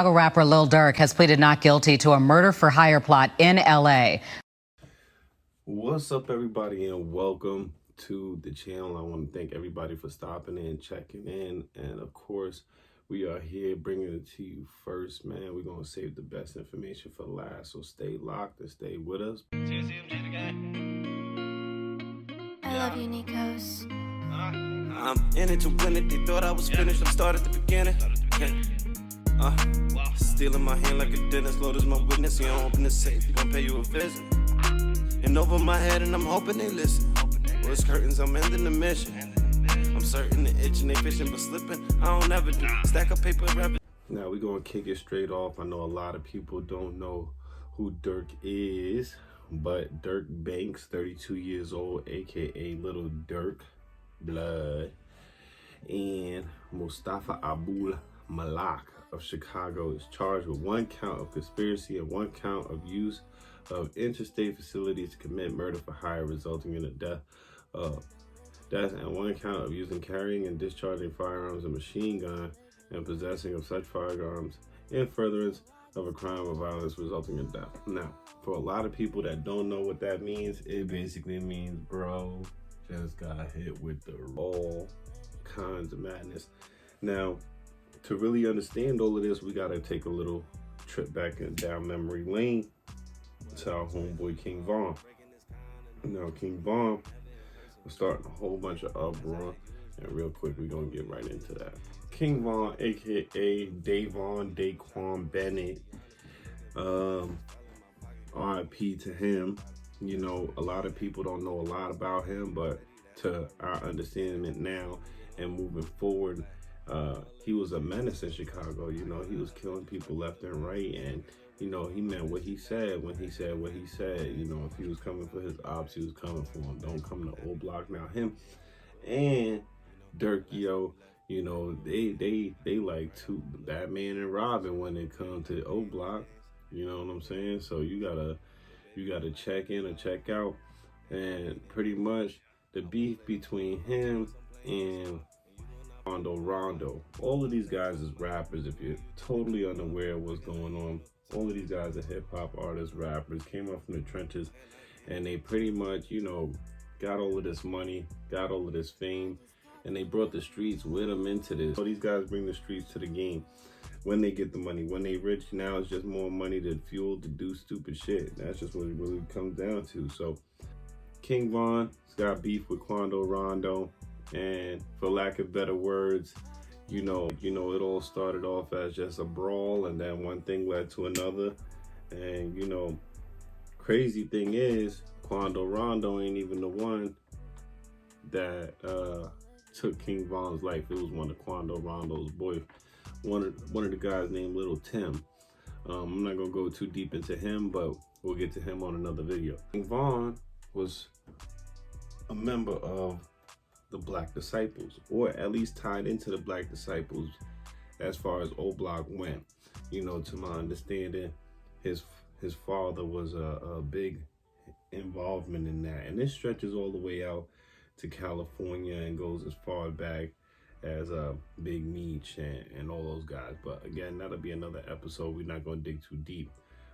Chicago rapper Lil Durk has pleaded not guilty to a murder-for-hire plot in L.A. What's up, everybody, and welcome to the channel. I want to thank everybody for stopping in, checking in, and of course, we are here bringing it to you first, man. We're going to save the best information for last, so stay locked and stay with us. I love you, Nikos. I'm in it to win it. They thought I was finished. I'm started at the beginning. Stealing my hand like a dentist. Lord is my witness. He don't open the safe. He gon' pay you a visit. And over my head, and I'm hoping they listen. Where's curtains? I'm ending the mission. I'm certain the itching, they fishing, but slipping. I don't ever do. Stack of paper, wrap it. Now we're gonna kick it straight off. I know a lot of people don't know who Durk is, but Durk Banks, 32 years old, aka Little Durk Blood, and Mustafa Abul Malak of Chicago is charged with 1 count of conspiracy and 1 count of use of interstate facilities to commit murder for hire, resulting in the death, and 1 count of using, carrying, and discharging firearms, a machine gun, and possessing of such firearms in furtherance of a crime of violence resulting in death. Now, for a lot of people that don't know what that means, it basically means bro just got hit with all kinds of madness. Now, to really understand all of this, we gotta take a little trip back and down memory lane to our homeboy King Von. Now, King Von was starting a whole bunch of uproar, and real quick, we're gonna get right into that. King Von, aka Davon Daquan Bennett, RIP to him. You know, a lot of people don't know a lot about him, but to our understanding now and moving forward, he was a menace in Chicago. You know, he was killing people left and right, and you know, he meant what he said when he said what he said. You know, if he was coming for his ops, he was coming for them. Don't come to Old Block. Now him and Durk, yo, you know, they like two, Batman and Robin when it comes to Old Block. You know what I'm saying? So you gotta check in or check out, and pretty much the beef between him and Rondo. All of these guys is rappers. If you're totally unaware of what's going on, all of these guys are hip hop artists, rappers, came up from the trenches, and they pretty much, you know, got all of this money, got all of this fame, and they brought the streets with them into this. So these guys bring the streets to the game when they get the money. When they rich, now it's just more money to fuel to do stupid shit. That's just what it really comes down to. So King Von's got beef with Quando Rondo, and for lack of better words, you know, it all started off as just a brawl, and then one thing led to another. And you know, crazy thing is, Quando Rondo ain't even the one that took King Von's life. It was one of Quando Rondo's boys, one of the guys named Little Tim. I'm not gonna go too deep into him, but we'll get to him on another video. King Von was a member of the Black Disciples, or at least tied into the Black Disciples as far as Old Block went. You know, to my understanding, his father was a big involvement in that, and this stretches all the way out to California and goes as far back as Big Meech and all those guys. But again, that'll be another episode. We're not going to dig too deep.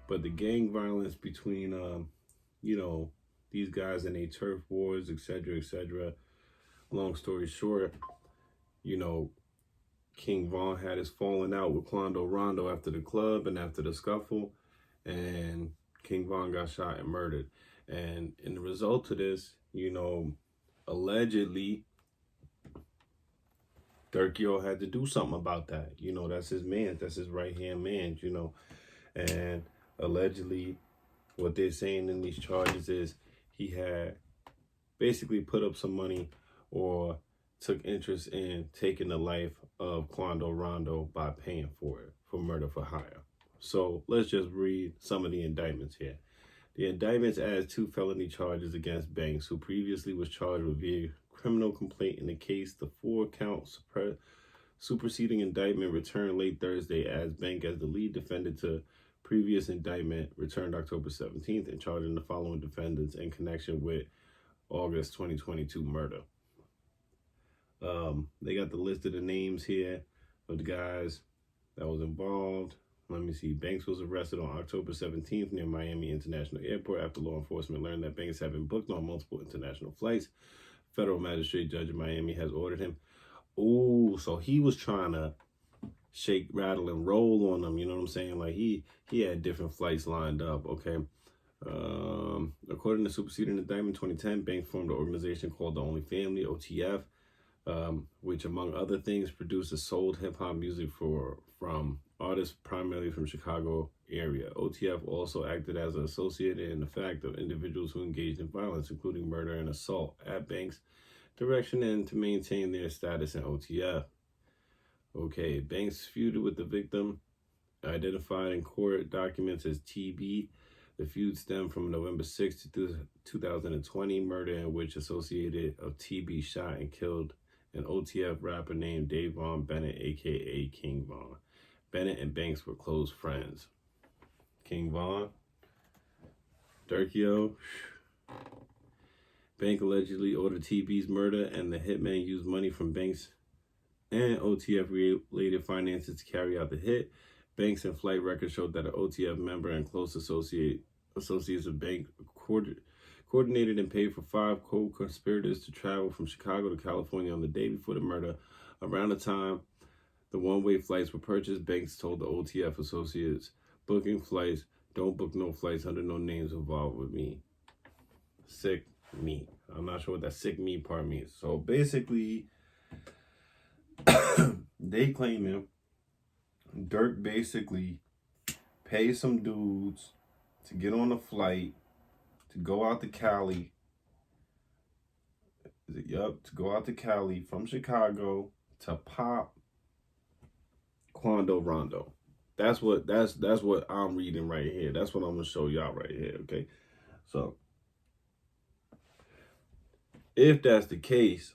But the gang violence between you know, these guys and their turf wars, etc., etc. Long story short, you know, King Von had his falling out with Quando Rondo after the club and after the scuffle, and King Von got shot and murdered. And in the result of this, you know, allegedly, Durk had to do something about that. You know, that's his man, that's his right-hand man, you know. And allegedly, what they're saying in these charges is he had basically put up some money or took interest in taking the life of Quando Rondo by paying for it, for murder for hire. So let's just read some of the indictments here. The indictments adds 2 felony charges against Banks, who previously was charged with via criminal complaint in the case. The 4-count superseding indictment returned late Thursday as Banks as the lead defendant to previous indictment returned October 17th and charging the following defendants in connection with August 2022 murder. They got the list of the names here of the guys that was involved. Let me see. Banks was arrested on October 17th near Miami International Airport after law enforcement learned that Banks had been booked on multiple international flights. Federal magistrate judge in Miami has ordered him. Oh, so he was trying to shake, rattle, and roll on them. You know what I'm saying? Like he had different flights lined up. Okay. According to superseding indictment 2010, Banks formed an organization called the Only Family, OTF, which among other things produces sold hip hop music from artists primarily from Chicago area. OTF also acted as an associate in the fact of individuals who engaged in violence, including murder and assault, at Banks' direction and to maintain their status in OTF. Okay, Banks feuded with the victim, identified in court documents as TB. The feud stemmed from November 6, 2020 murder in which associated of TB shot and killed an OTF rapper named Davon Bennett, aka King Von. Bennett and Banks were close friends. King Von, Durk. Bank allegedly ordered TB's murder, and the hitman used money from Banks and OTF-related finances to carry out the hit. Banks and flight records showed that an OTF member and close associates of Bank coordinated and paid for 5 co-conspirators to travel from Chicago to California on the day before the murder. Around the time the one-way flights were purchased, Banks told the OTF associates, booking flights, don't book no flights under no names involved with me. Sick me. I'm not sure what that sick me part means. So basically, they claiming Durk basically paid some dudes to get on a flight to go out to Cali. To go out to Cali from Chicago to pop Quando Rondo. That's what I'm reading right here. That's what I'm gonna show y'all right here. Okay, so if that's the case,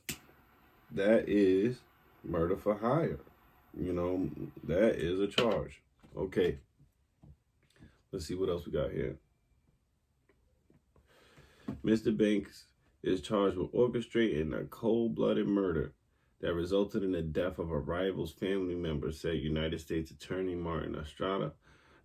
that is murder for hire. You know, that is a charge. Okay. Let's see what else we got here. Mr. Banks is charged with orchestrating a cold-blooded murder that resulted in the death of a rival's family member, said United States Attorney Martin Estrada.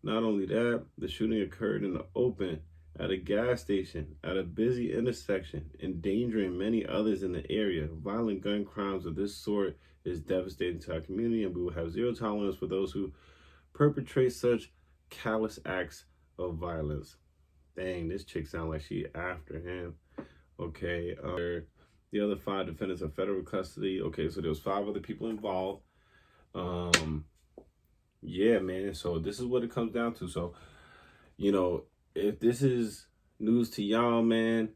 Not only that, the shooting occurred in the open at a gas station at a busy intersection, endangering many others in the area. Violent gun crimes of this sort is devastating to our community, and we will have zero tolerance for those who perpetrate such callous acts of violence. Dang, this chick sound like she after him. Okay, the other 5 defendants are federal custody. Okay, so there was 5 other people involved. Yeah, man, so this is what it comes down to. So, you know, if this is news to y'all, man,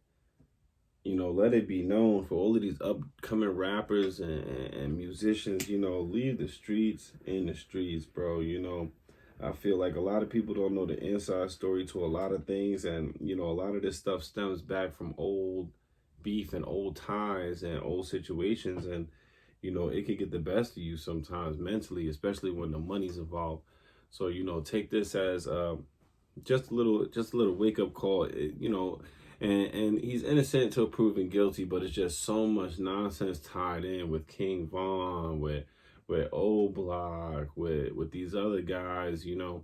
you know, let it be known for all of these upcoming rappers and musicians, you know, leave the streets in the streets, bro. You know, I feel like a lot of people don't know the inside story to a lot of things. And, you know, a lot of this stuff stems back from old beef and old ties and old situations. And, you know, it could get the best of you sometimes mentally, especially when the money's involved. So, you know, take this as just a little wake up call, you know, and he's innocent till proven guilty, but it's just so much nonsense tied in with King Von, with O Block, with these other guys, you know,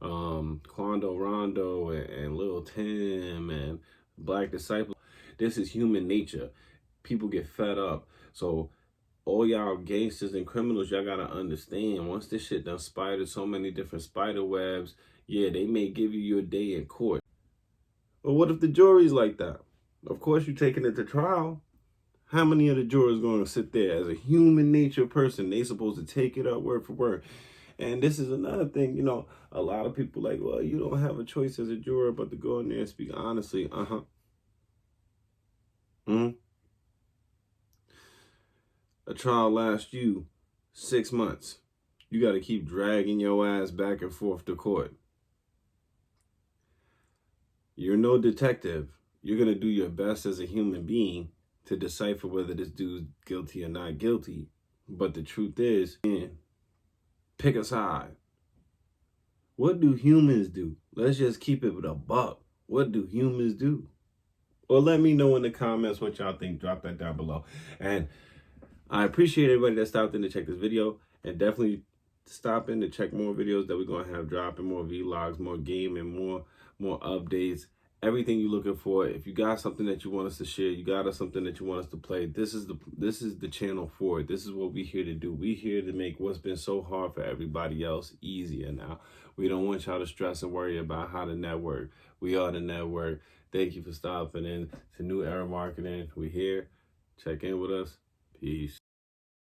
Quando Rondo and Lil Tim and Black Disciple. This is human nature. People get fed up. So all y'all gangsters and criminals, y'all gotta understand, once this shit done spidered so many different spider webs, yeah, they may give you your day in court. But what if the jury's like that? Of course you're taking it to trial. How many of the jurors going to sit there as a human nature person? They supposed to take it up word for word. And this is another thing, you know, a lot of people like, well, you don't have a choice as a juror but to go in there and speak honestly. A trial lasts you 6 months. You got to keep dragging your ass back and forth to court. You're no detective. You're going to do your best as a human being to decipher whether this dude's guilty or not guilty. But the truth is, man, pick a side. What do humans do? Let's just keep it with a buck. What do humans do? Well, let me know in the comments what y'all think. Drop that down below. And I appreciate everybody that stopped in to check this video. And definitely stop in to check more videos that we're gonna have dropping, more vlogs, more gaming, more updates, everything you're looking for. If you got something that you want us to share, you got something that you want us to play, this is the channel for it. This is what we're here to do. We're here to make what's been so hard for everybody else easier now. We don't want y'all to stress and worry about how to network. We are the network. Thank you for stopping in to New Era Marketing. We're here. Check in with us. Peace.